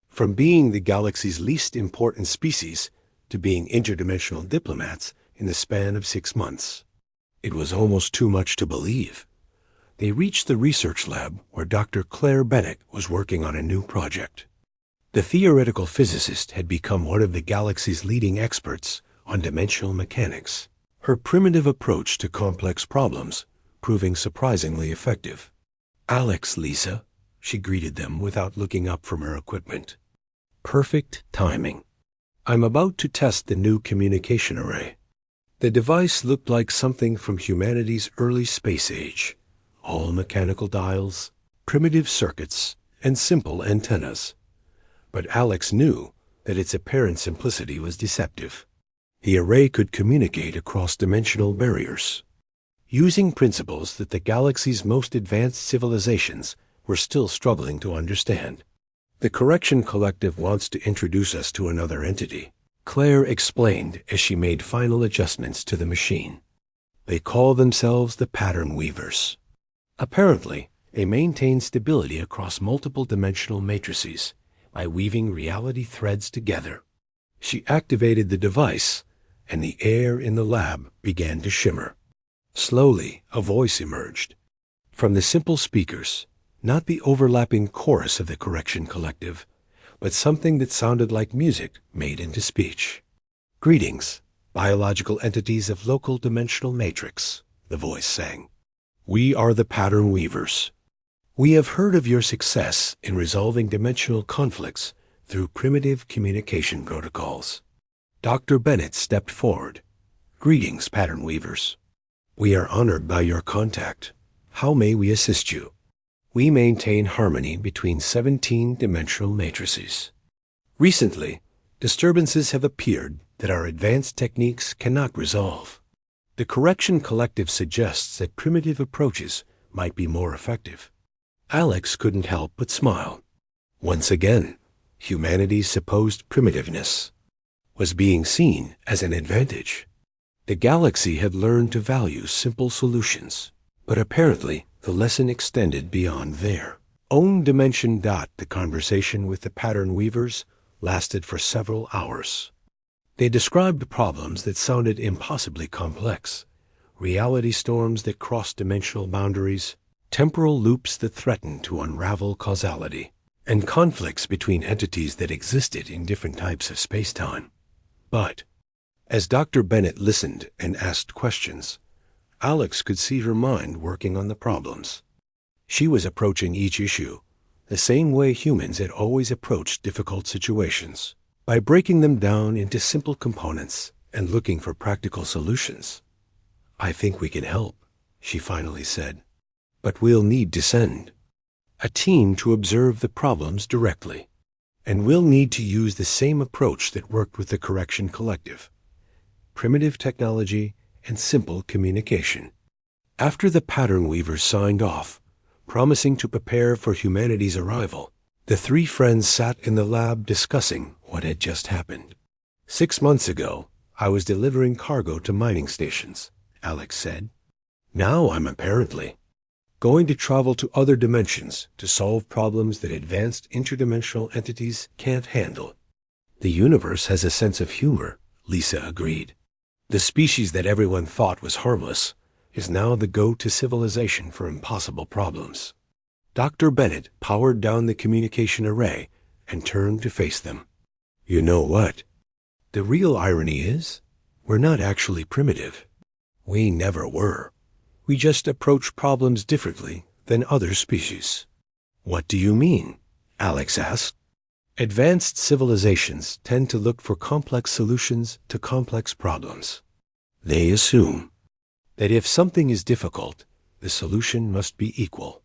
from being the galaxy's least important species to being interdimensional diplomats in the span of 6 months. It was almost too much to believe. They reached the research lab where Dr. Claire Bennett was working on a new project. The theoretical physicist had become one of the galaxy's leading experts on dimensional mechanics, her primitive approach to complex problems proving surprisingly effective. "Alex, Lisa," she greeted them without looking up from her equipment. "Perfect timing. I'm about to test the new communication array." The device looked like something from humanity's early space age, all mechanical dials, primitive circuits, and simple antennas. But Alex knew that its apparent simplicity was deceptive. The array could communicate across dimensional barriers, using principles that the galaxy's most advanced civilizations we're still struggling to understand. The Correction Collective wants to introduce us to another entity, Claire explained as she made final adjustments to the machine. They call themselves the Pattern Weavers. Apparently, they maintain stability across multiple dimensional matrices by weaving reality threads together. She activated the device, and the air in the lab began to shimmer. Slowly, a voice emerged. From the simple speakers, not the overlapping chorus of the Correction Collective, but something that sounded like music made into speech. "Greetings, biological entities of local dimensional matrix," the voice sang. "We are the Pattern Weavers. We have heard of your success in resolving dimensional conflicts through primitive communication protocols." Dr. Bennett stepped forward. "Greetings, Pattern Weavers. We are honored by your contact. How may we assist you? We maintain harmony between 17 dimensional matrices. Recently, disturbances have appeared that our advanced techniques cannot resolve. The Correction Collective suggests that primitive approaches might be more effective." Alex couldn't help but smile. Once again, humanity's supposed primitiveness was being seen as an advantage. The galaxy had learned to value simple solutions, but apparently the lesson extended beyond their own dimension. The conversation with the Pattern Weavers lasted for several hours. They described problems that sounded impossibly complex, reality storms that crossed dimensional boundaries, temporal loops that threatened to unravel causality, and conflicts between entities that existed in different types of space-time. But as Dr. Bennett listened and asked questions, Alex could see her mind working on the problems. She was approaching each issue the same way humans had always approached difficult situations, by breaking them down into simple components and looking for practical solutions. "I think we can help," she finally said. "But we'll need to send a team to observe the problems directly. And we'll need to use the same approach that worked with the Correction Collective: primitive technology and simple communication." After the Pattern Weavers signed off, promising to prepare for humanity's arrival, the three friends sat in the lab discussing what had just happened. "6 months ago, I was delivering cargo to mining stations," Alex said. "Now I'm apparently going to travel to other dimensions to solve problems that advanced interdimensional entities can't handle." "The universe has a sense of humor," Lisa agreed. "The species that everyone thought was harmless is now the go-to civilization for impossible problems." Dr. Bennett powered down the communication array and turned to face them. "You know what? The real irony is, we're not actually primitive. We never were. We just approach problems differently than other species." "What do you mean?" Alex asked. "Advanced civilizations tend to look for complex solutions to complex problems. They assume that if something is difficult, the solution must be equal.